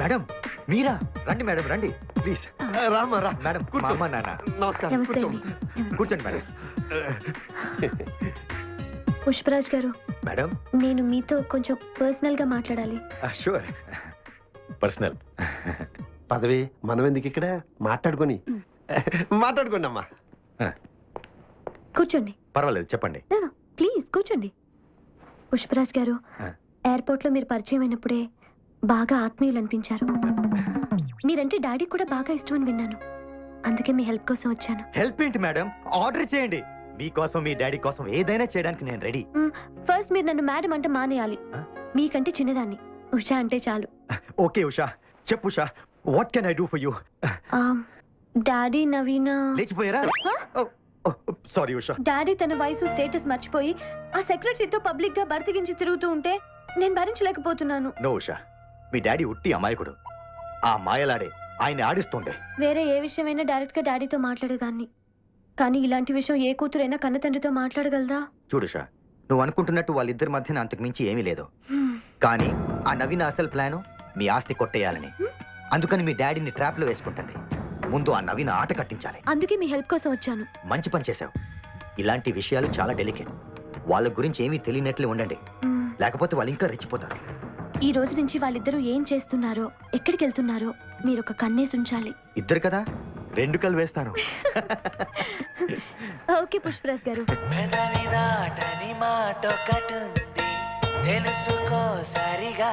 Madam మీరా? రండి madam రండి please. Rama రా మేడం. అమ్మ నాన్న నమస్కారం. కూర్చోండి మేడం. పుష్పరాజ్ గారు, మేడం నేను మీతో కొంచెం పర్సనల్ గా మాట్లాడాలి. షూర్. పర్సనల్ పదవి మనం ఎందుకు ఇక్కడ? మాట్లాడుకోండి అమ్మా. కూర్చోండి. పర్వాలేదు చెప్పండి. ప్లీజ్ కూర్చోండి. పుష్పరాజ్ గారు, ఎయిర్పోర్ట్ లో మీరు పరిచయం అయినప్పుడే బాగా ఆత్మీయులు అనిపించారు. మీరంటే డాడీ కూడా బాగా ఇష్టం అని విన్నాను. అందుకే మీ హెల్ప్ కోసం వచ్చాను. హెల్ప్ ఏంటి మేడం? ఆర్డర్ చేయండి. మీకోసం మీ డాడీ కోసం ఏదైనా చేయడానికి నేను రెడీ. ఫస్ట్ మీరు నన్ను మేడం అంటే మానేయాలి. మీకంటే చిన్నదాన్ని. ఉషా అంటే చాలు. ఓకే ఉషా. చెప్పు Usha, what can I do for you? Daddy నవీన లేచిపోయారా? సారీ ఉషా. డాడీ తన వయసు స్టేటస్ మర్చిపోయి ఆ సెక్రటరీతో పబ్లిక్ గా బర్తికించి తిరుగుతూ ఉంటే నేను భరించలేకపోతున్నాను. నో ఉషా, మీ డాడీ ఉట్టి అమాయకుడు. ఆ మాయలాడే ఆయన్ని ఆడిస్తుండే. వేరే ఏ విషయమైనా డైరెక్ట్ గా డాడీతో మాట్లాడేదాన్ని. కానీ ఇలాంటి విషయం ఏ కూతురైనా కన్న తండ్రితో మాట్లాడగలదా? చూడుషా, నువ్వు అనుకుంటున్నట్టు వాళ్ళిద్దరి మధ్యన అంతకు మించి ఏమీ లేదు. కానీ ఆ నవీన అసలు ప్లాను మీ ఆస్తి కొట్టేయాలని. అందుకని మీ డాడీని ట్రాప్ లో వేసుకుంటుంది. ముందు ఆ నవీన ఆట కట్టించాలి. అందుకే మీ హెల్ప్ కోసం వచ్చాను. మంచి పని చేశావు. ఇలాంటి విషయాలు చాలా డెలికేట్. వాళ్ళ గురించి ఏమీ తెలియనట్లే ఉండండి, లేకపోతే వాళ్ళు ఇంకా రెచ్చిపోతారు. ఈ రోజు నుంచి వాళ్ళిద్దరూ ఏం చేస్తున్నారో, ఎక్కడికి వెళ్తున్నారో మీరు ఒక కన్నేసి ఉంచాలి. ఇద్దరు కదా, 2 కళ్ళు వేస్తాను. ఓకే పుష్పరాజ్ గారు. తెలుసుకో సరిగా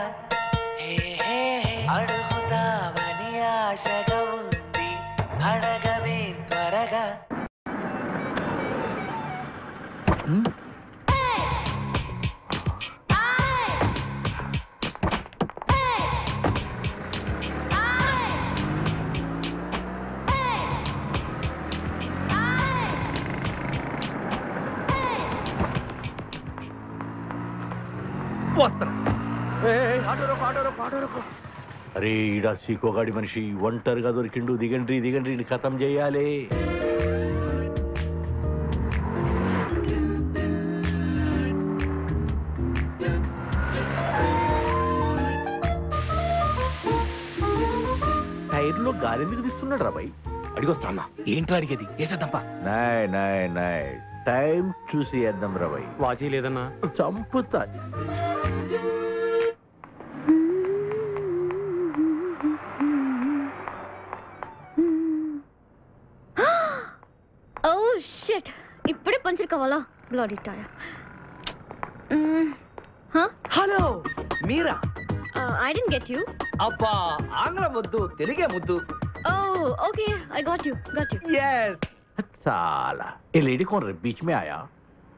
అడుగుతావని ఆశగా ఉంది, అడగవే త్వరగా. అరే ఈడ సీకోగాడి మనిషి ఒంటరిగా దొరికిండు. దిగండ్రి దిగండ్రి ఖతం చేయాలి. టైర్లో గాలి ఎందుకు తీస్తున్నాడు రా బాయ్? అడిగొస్తానా? ఏంట్రా అడిగేది? వేసేద్దాంపా. నాయ్ నాయ్ నాయ్ టైం చూసి వేద్దాం రా బాయ్. వాచీ లేదన్నా చంపుతా. ఇప్పుడే పంచర్ కావాలా? Bloody tyre. హలో మీరా? I don't get you. అబ్బా ఆంగ్లం వద్దు, తెలుగే ముద్దు. Okay I got you. yes చాలా ఏ లేడీ कौन रे बीच में आया?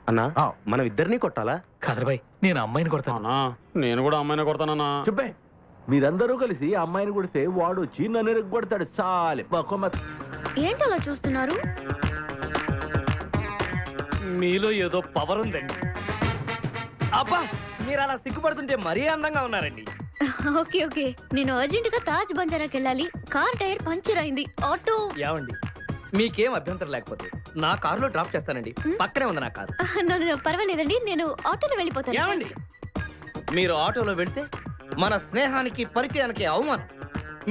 అన్నా మనం ఇద్దరిని కొట్టాలా? కాదరబాయ్, నేను అమ్మాయిని కొడతాను. నేను కూడా అమ్మాయిని కొడతానన్నా. చెప్పే, మీరందరూ కలిసి అమ్మాయిని కొడితే వాడు వచ్చి నన్ను కొడతాడు. చాలే ఏంటి అలా చూస్తున్నారు? మీలో ఏదో పవర్ ఉందండి. అబ్బా మీరు అలా సిగ్గుపడుతుంటే మరీ అందంగా ఉన్నారండి. ఓకే ఓకే, నేను అర్జెంట్ గా తాజ్ బంజారాకి వెళ్ళాలి. కార్ టైర్ పంచర్ అయింది. ఆటో ఏమండి, మీకేం అభ్యంతరం లేకపోతే నా కారులో డ్రాప్ చేస్తానండి. పక్కనే ఉంది నా కారు. పర్వాలేదండి, నేను ఆటోలో వెళ్ళిపోతాను. ఏమండి, మీరు ఆటోలో వెళ్తే మన స్నేహానికి పరిచయానికి అవమానం.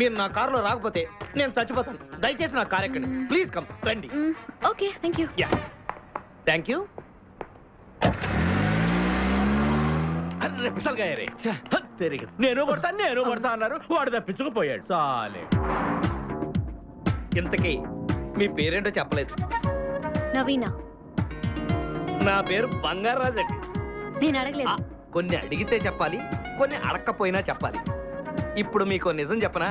మీరు నా కారులో రాకపోతే నేను చచ్చిపోతాను. దయచేసి నా కారు ఎక్కండి ప్లీజ్. కమ్ రండి. Okay thank you. Thank you. నేను కొడతా అన్నారు, వాడు తప్పించుకుపోయాడు. చాలే. ఇంతకీ మీ పేరేంటో చెప్పలేదు. నవీనా. నా పేరు బంగారాజు అండి. నేను అడగలేదు. కొన్ని అడిగితే చెప్పాలి, కొన్ని అడగకపోయినా చెప్పాలి. ఇప్పుడు మీకు నిజం చెప్పనా?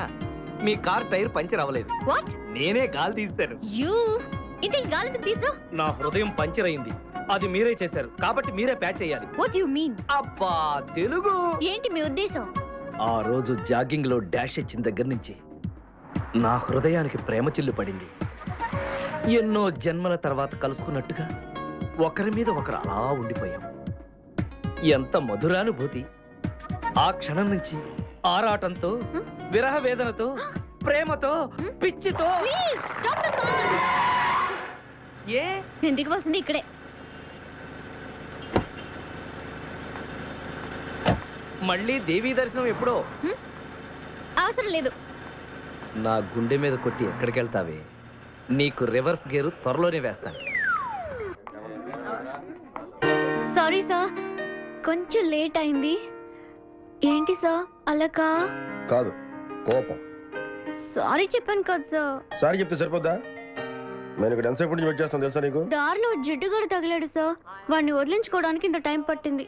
మీ కార్ టైర్ పంచర్ అవ్వలేదు. నేనే గాలి తీస్తాను. గాలికి తీసా? నా హృదయం పంచర్ అయింది. అది మీరే చేశారు కాబట్టి మీరే ప్యాచ్ చేయాలి. What you mean? అబ్బా తెలుగు ఏంటి మీ ఉద్దేశం? ఆ రోజు జాగింగ్ లో డాష్ ఇచ్చిన దగ్గర నుంచి నా హృదయానికి ప్రేమ చిల్లు పడింది. ఎన్నో జన్మల తర్వాత కలుసుకున్నట్టుగా ఒకరి మీద ఒకరు అలా ఉండిపోయాం. ఎంత మధురానుభూతి. ఆ క్షణం నుంచి ఆరాటంతో, విరహ వేదనతో, ప్రేమతో, పిచ్చితో. ఏ నేను దిగవలసింది ఇక్కడే. మళ్ళీ దేవీ దర్శనం ఎప్పుడో? ఆ అవసరం లేదు. నా గుండె మీద కొట్టి ఎక్కడికి వెళ్తావే? నీకు రివర్స్ గేరు త్వరలోనే వేస్తాను. సారీ సార్, కొంచెం లేట్ అయింది. ఏంటి సార్ అలకా? కాదు, కోపం. సారీ చెప్పాను కదా సార్. సారీ చెప్తే సరిపోద్దా? నేను ఇక్కడ ఎంతసేపు నుంచి వెయిట్ చేస్తాను తెలుసా నీకు? దారిలో జిడ్డుగడు తగిలాడు సార్. వాడిని వదిలించుకోవడానికి ఇంత టైం పట్టింది.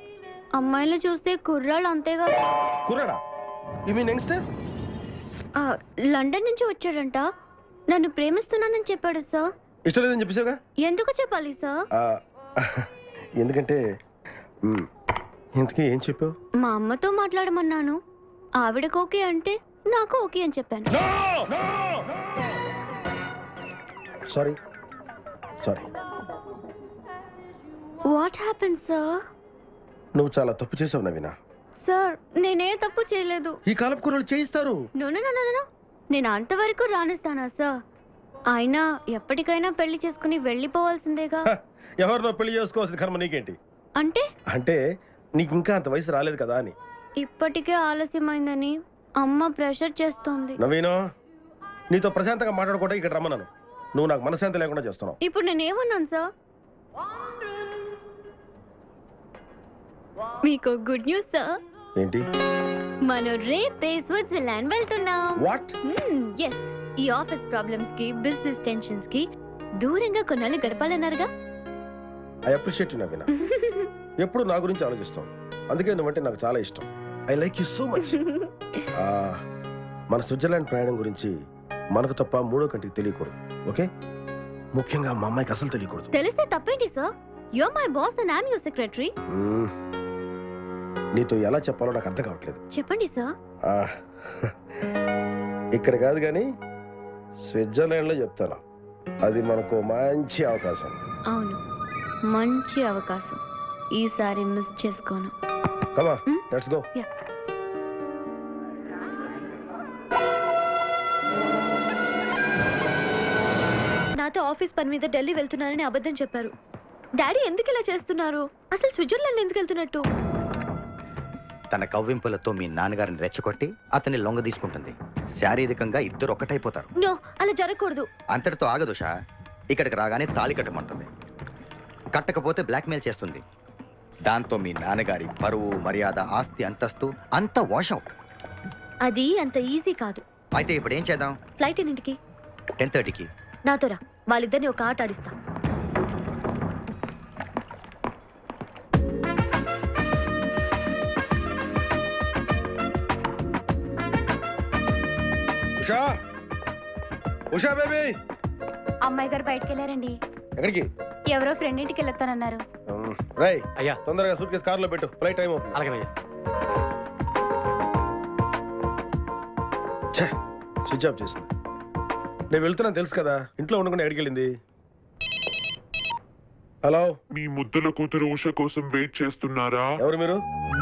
అమ్మాయిలు చూస్తే కుర్రాళ్ళు అంతేగా. కుర్రాడా? You mean youngster? లండన్ నుంచి వచ్చాడంట. నన్ను ప్రేమిస్తున్నానని చెప్పాడు సార్. ఇష్టం లేదని చెప్పేసావుగా? ఎందుకు చెప్పాలి సార్? ఎందుకంటే ఇంతకీ ఏం చెప్పావు? మా అమ్మతో మాట్లాడమన్నాను. ఆవిడకు ఓకే అంటే నాకు ఓకే అని చెప్పాను. Sorry sorry. What happen sir? నువ్వు చాలా తప్పు చేసావు నవీన. సార్ నేనే తప్పు చేయలేదు. ఈ కాలపు కుర్రాళ్ళు చేయిస్తారు. No no no no no. నేను అంతవరకు రానిస్తానా సార్? అయినా ఎప్పటికైనా పెళ్లి చేసుకుని వెళ్ళిపోవాల్సిందేగా. ఎవరినో పెళ్లి చేసుకోవాల్సిన కర్మ నీకేంటి? అంటే అంటే నీకు ఇంకా అంత వయసు రాలేదు కదా అని. ఇప్పటికే ఆలస్యమైందని అమ్మ ప్రెషర్ చేస్తోంది. నవీనో, నీతో ప్రశాంతంగా మాట్లాడుకోవడం ఇక్కడ రమ్మన్నాను. నువ్వు నాకు మనశ్శాంతి లేకుండా చేస్తున్నావు. ఇప్పుడు నేనేమన్నాను సార్? మీకు గుడ్ న్యూస్ సార్. ఏంటి? మనం రేపే స్విట్జర్లాండ్ వెళ్తున్నాం. వాట్? ఎస్. ఈ ఆఫీస్ ప్రాబ్లమ్స్ కి, బిజినెస్ టెన్షన్స్ కి దూరంగా కొన్నాళ్ళు గడపాలన్నారుగా. ఐ అప్రిషియేట్ యు నవీన. ఎప్పుడు నా గురించి ఆలోచిస్తావు. అందుకే నువ్వంటే నాకు చాలా ఇష్టం. I like you so much. మన స్విట్జర్లాండ్ ప్రయాణం గురించి మనకు తప్ప మూడో కంటికి తెలియకూడదు. ఓకే? ముఖ్యంగా మా అమ్మాయికి అసలు తెలియకూడదు. తెలిస్తే తప్పేంటి sir? You are my boss and I am your secretary. నీతో ఎలా చెప్పాలో నాకు అర్థం కావట్లేదు. చెప్పండి సార్. ఇక్కడ కాదు కానీ స్విట్జర్లాండ్ లో చెప్తాను. అది మనకు మంచి అవకాశం. అవును, మంచి అవకాశం. ఈసారి మిస్ చేసుకోను. కమా, లెట్స్ గో. నాతో ఆఫీస్ పని మీద ఢిల్లీ వెళ్తున్నారని అబద్ధం చెప్పారు. డాడీ ఎందుకు ఇలా చేస్తున్నారు? అసలు స్విట్జర్లాండ్ ఎందుకు వెళ్తున్నట్టు? తన కవ్వింపులతో మీ నాన్నగారిని రెచ్చగొట్టి అతన్ని లొంగ తీసుకుంటుంది. శారీరకంగా ఇద్దరు ఒక్కటైపోతారు. నో, అలా జరగకూడదు. అంతటితో ఆగదు షా. ఇక్కడికి రాగానే తాళి కట్టమంటుంది. కట్టకపోతే బ్లాక్మెయిల్ చేస్తుంది. దాంతో మీ నాన్నగారి పరువు, మర్యాద, ఆస్తి, అంతస్తు అంతా వాష్ అవుట్. అది అంత ఈజీ కాదు. అయితే ఇప్పుడు ఏం చేద్దాం? ఫ్లైట్ ఎన్నింటికి? 10:30కి. నాతో రా, వాళ్ళిద్దరిని ఒక ఆట ఆడిస్తా. ఉషా, ఉషా బేబీ. అమ్మాయి గారు బయటకు వెళ్ళారండి. ఎక్కడికి? ఎవరో ఫ్రెండ్ ఇంటికి వెళ్ళొస్తానన్నారు. రై అయ్యా. తొందరగా సూట్ కేసు కార్లో పెట్టు. ఫ్లైట్ టైం అవుతుంది. అలాగేనయ్యా. స్విచ్ ఆఫ్ చేసింది. నేను వెళ్తున్నాను తెలుసు కదా. ఇంట్లో ఉండకుండా ఎక్కడికి వెళ్ళింది? హలో, మీ ముద్దుల కూతురు ఉష కోసం వెయిట్ చేస్తున్నారా? ఎవరు మీరు?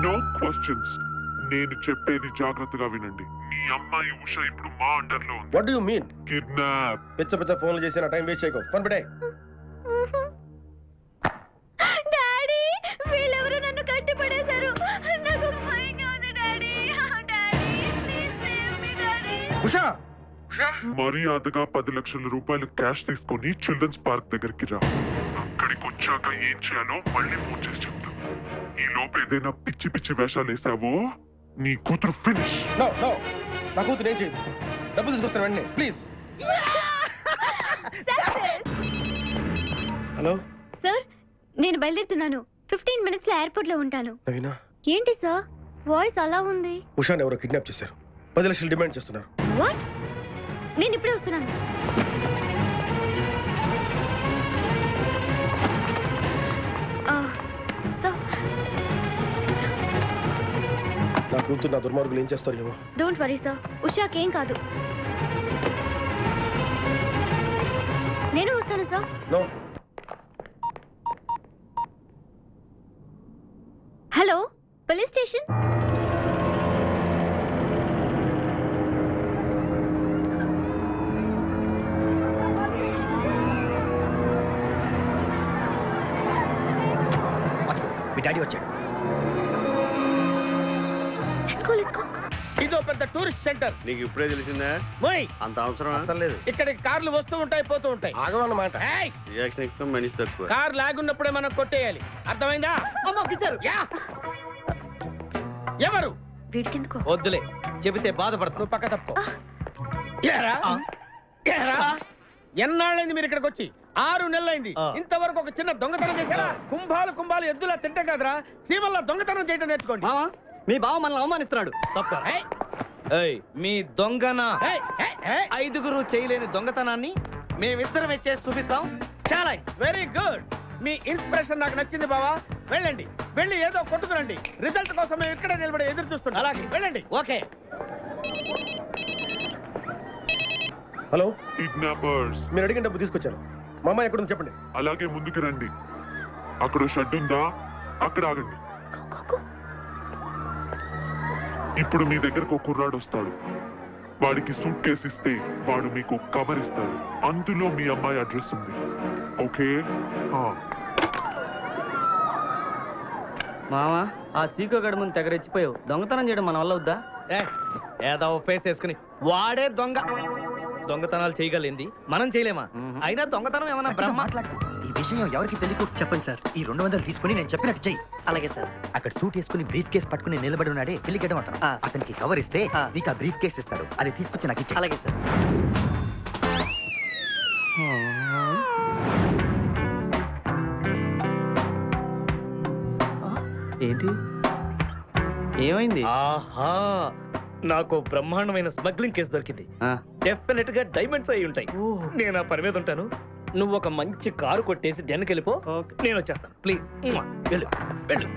No questions. నేను చెప్పేది జాగ్రత్తగా వినండి. మీ అమ్మాయి ఉష ఇప్పుడు మా అండర్ లో ఉంది. What do you mean? Kidnap. పిచ్చ పిచ్చ ఫోన్లు చేసి నా టైం వేస్ట్ చేయకు. ఫోన్ పెట్టే. డాడీ, వీళ్ళెవరో నన్ను కట్టిపడేశారు. నాకు భయంగా ఉంది daddy. Daddy, please save me daddy. Usha, మర్యాదగా 10 లక్షల రూపాయలు క్యాష్ తీసుకొని చిల్డ్రన్స్ పార్క్ దగ్గరికి రా. అక్కడికి వచ్చాక ఏం చేయాలో మళ్ళీ ఫోన్ చేసి చెప్తా. ఈ లోపు ఏదైనా పిచ్చి పిచ్చి వేషాలు వేసావో నీ కూతురు ఫినిష్. నో నో, నా కూతురు ఏం చేయదు. డబ్బులు తీసుకొస్తాను వెంటనే ప్లీజ్. హలో సార్, నేను బయలుదేరుతున్నాను. 15 minutes లో ఎయిర్పోర్ట్ లో ఉంటాను. నవీనా, ఏంటి సార్ వాయిస్ అలా ఉంది? ఉషాని ఎవరో కిడ్నాప్ చేశారు. 10 లక్షలు డిమాండ్ చేస్తున్నారు. వాట్? నేను ఇప్పుడే వస్తున్నాను. నా కూతురు, నా దుర్మార్గులు ఏం చేస్తారు ఏమో. డోంట్ వరీ సార్, ఉషాకేం కాదు. నేను వస్తాను sir. No. Hello, police station. మీ డాడీ వచ్చాడు. Let's go, let's go. ఇదో పెద్ద టూరిస్ట్ సెంటర్. నీకు ఇప్పుడే తెలిసిందా? మోయ్ అంత అవసరం అసలు లేదు. ఇక్కడికి కార్లు వస్తూ ఉంటాయి, పోతూ ఉంటాయి. ఆగమన్నమాట. ఏయ్, రియాక్షన్ ఎక్కువ మనిషి తక్కువ. కార్ లాగున్నప్పుడే మనం కొట్టేయాలి, అర్థమైందా? యా. ఎవరు? వీడికెందుకో వద్దులే, చెబితే బాధపడుతున్నావు. నువ్వు పక్క తప్పుకో. ఏరా? ఏరా? ఎన్నాళ్ళైంది మీరు ఇక్కడికి వచ్చి? 6 నెలలైంది. ఇంతవరకు ఒక చిన్న దొంగతనం చేశారా? కుంభాలు ఎద్దులా తింటాం కదరా, సీమల్లా దొంగతనం చేయడం నేర్చుకోండి. మీ బావ మనల్ని అవమానిస్తున్నాడు. తప్ప మీ దొంగన 5గురు చేయలేని దొంగతనాన్ని మేమిద్దరం చేసి చూపిస్తాం. చాలా వెరీ గుడ్. మీ ఇన్స్పిరేషన్ నాకు నచ్చింది బావా. వెళ్ళండి, వెళ్ళి ఏదో కొట్టుకురండి. రిజల్ట్ కోసం మేము ఇక్కడే నిలబడి ఎదురు చూస్తున్నాం. అలాగే, వెళ్ళండి. ఓకే. Hello, kidnappers. మీరు అడిగిన డబ్బు తీసుకొచ్చాను. మా అమ్మాయి ఎక్కడుంది చెప్పండి. అలాగే ముందుకు రండి. అక్కడ షెడ్ ఉందా? అక్కడ ఆగండి. ఇప్పుడు మీ దగ్గరకు ఒక కుర్రాడు వస్తాడు. వాడికి సూట్ కేసు ఇస్తే వాడు మీకు కవర్ ఇస్తాడు. అందులో మీ అమ్మాయి అడ్రస్ ఉంది. ఓకే? మావా, ఆ సీకో గడి ముందు తెగ రెచ్చిపోయావు. దొంగతనం చేయడం మన వల్ల వద్దా? ఏదో ఫేస్ వేసుకుని వాడే దొంగతనాలు చేయగలింది, మనం చేయలేమా? అయినా దొంగతనం ఏమన్నా బ్రహ్మ? మాట్లాడు. ఈ విషయం ఎవరికి తెలియకూడదు. చెప్పండి సార్. ఈ 200 తీసుకుని నేను చెప్పినట్టు చెయ్యి. అలాగే సార్. అక్కడ సూట్ వేసుకుని బ్రీఫ్ కేస్ పట్టుకుని నిలబడి ఉన్నాడే పెళ్లిగడ్డం అతను. అతనికి కవర్ ఇస్తే నీకు ఆ బ్రీఫ్ కేస్ ఇస్తాడు. అది తీసుకొచ్చి నాకు ఇచ్చే. అలాగే సార్. ఏంటి ఏమైంది? ఆహా, నాకు బ్రహ్మాండమైన స్మగ్లింగ్ కేసు దొరికింది. డెఫినెట్ గా డైమండ్స్ అయి ఉంటాయి. నేను ఆ పని మీద ఉంటాను. నువ్వు ఒక మంచి కారు కొట్టేసి డెన్కి వెళ్ళిపో, నేను వచ్చేస్తాను. ప్లీజ్ వెళ్ళు వెళ్ళు.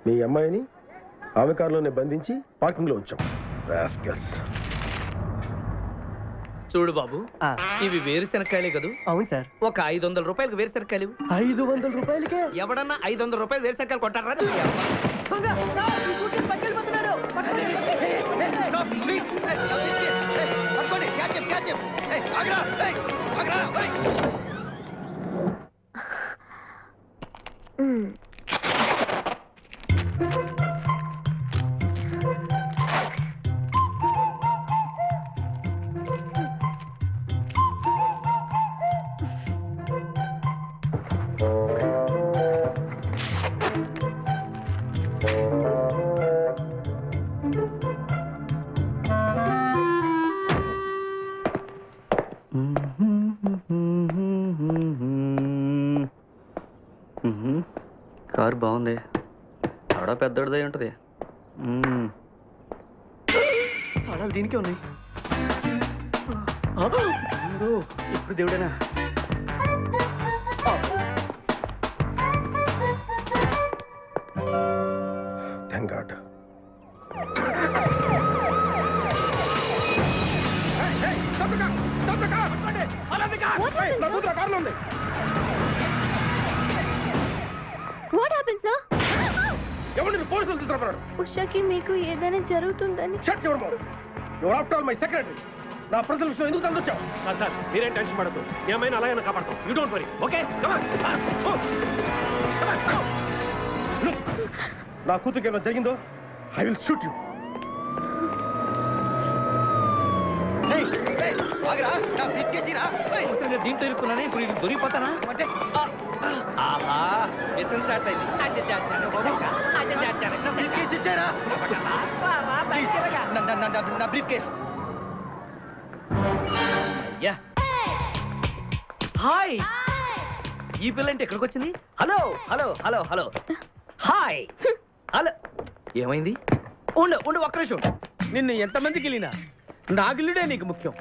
మీ అమ్మాయిని ఆమె కారులోనే బంధించి పార్కింగ్ లో ఉంచాం. రాస్కల్స్. చూడు బాబు, ఇవి వేరుశెనక్కాయలే కదూ? అవును సార్. ఒక 500 రూపాయలకు వేరుశెనక్కాయలు. 500 రూపాయలకే ఎవడన్నా 500 రూపాయలు వేరుశెనక్కాయలు కొంటారా? కారు బాగుంది, ఆడ పెద్దోడిదే ఉంటది. ఆడాలి దీనికే ఉన్నాయి. ఇప్పుడు దేవుడేనా? Thank God. What happen sir? ఎవరిని పోలీసులు తీసుకురాడు? ఉషాకి మీకు ఏదైనా జరుగుతుందని. Shut your mouth. Your after all my secretary. నా ప్రజల విషయం ఎందుకు తందొచ్చావు? సార్ మీరేం టెన్షన్ పడద్దు, ఏమైనా అలాగే కాపాడతాం. You don't worry. ఓకే, నా కూతురికి ఏమైనా జరిగిందో ఐ విల్ షూట్ యూ. దీంట్లో ఇరుక్కున్నానే, ఇప్పుడు ఇది దొరికిపోతానా? ఆహా, మిషన్ స్టార్ట్ అయింది. హాయ్, ఈ పిల్ల అంటే ఎక్కడికి వచ్చింది? Hello hello hello hello hi hello. ఏమైంది? ఉండు ఉండు, ఒక్క నిమిషం. నిన్ను ఎంతమందికి వెళ్ళినా నా గిల్లుడే నీకు ముఖ్యం.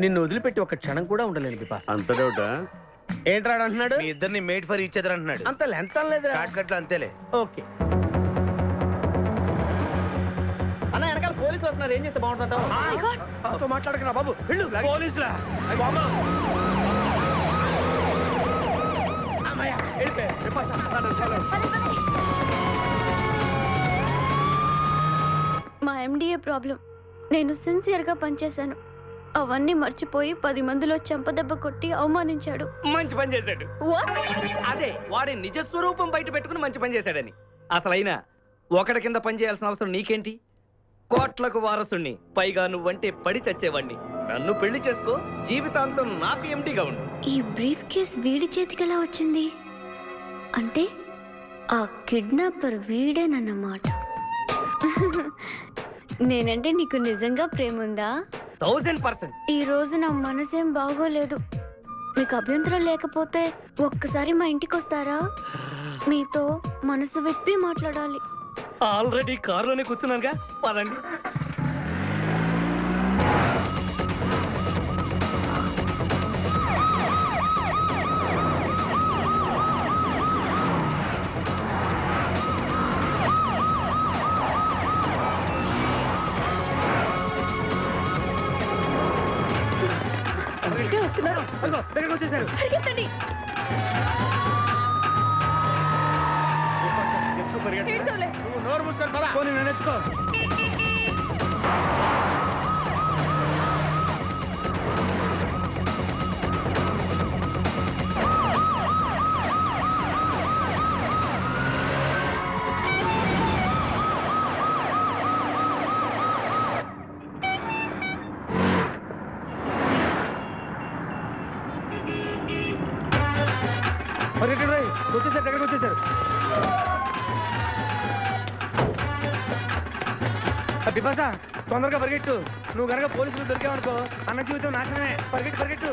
నిన్ను వదిలిపెట్టి ఒక క్షణం కూడా ఉండలేను బిపాస్. అంత డౌటా? ఏంట్రా అంటున్నాడు? మీ ఇద్దరిని మేడ్ ఫర్ ఈచ్ అదర్ అంటున్నాడు. అంత లెంత్ లేదు. షార్ట్ కట్ లో అంతేలే. ఓకే అన్న, వెనకాల పోలీసు వస్తున్నారు. ఏం చేస్తే బాగుంటుంటావు? మాట్లాడకరా బాబు, వెళ్ళు. పోలీసులా? మా ఎండిఏ ప్రాబ్లం నేను సిన్సియర్గా పనిచేశాను. అవన్నీ మర్చిపోయి 10 మందిలో చెంపదెబ్బ కొట్టి అవమానించాడు. మంచి పని చేశాడు. What? అదే వాడి నిజ స్వరూపం బయట పెట్టుకుని మంచి పని చేశాడని. అసలైనా ఒకటి కింద పని చేయాల్సిన అవసరం నీకేంటి? కోట్లకు వారసుణ్ణి, పైగా నువ్వంటే పడి చచ్చేవాణ్ణి. నన్ను పెళ్లి చేసుకో, జీవితాంతం నాకు ఎంటీగా ఉండు. ఈ బ్రీఫ్ కేస్ వీడి చేతికి ఎలా వచ్చింది? అంటే ఆ కిడ్నాపర్ వీడేనన్నమాట. నేనంటే నీకు నిజంగా ప్రేమ ఉందా? 1000%. ఈ రోజు నా మనసేం బాగోలేదు. మీకు అభ్యంతరం లేకపోతే ఒక్కసారి మా ఇంటికి వస్తారా? మీతో మనసు విప్పి మాట్లాడాలి. ఆల్రెడీ కారులోనే కూర్చున్నానుగా, పదండి. దగ్గరకు వచ్చేసారు. పరిగెత్తండి. ఏంటోలే. నువ్వు నోరు మూసుకొని పద. నేను ఎత్తుకో. వచ్చేసారు, దగ్గరకు వచ్చేసారు. బిపాస, తొందరగా పరిగెట్టు. నువ్వు కనుక పోలీసులు దొరికావనుకో అన్న జీవితం నాశనమే. పరిగెట్టు పరిగెట్టు.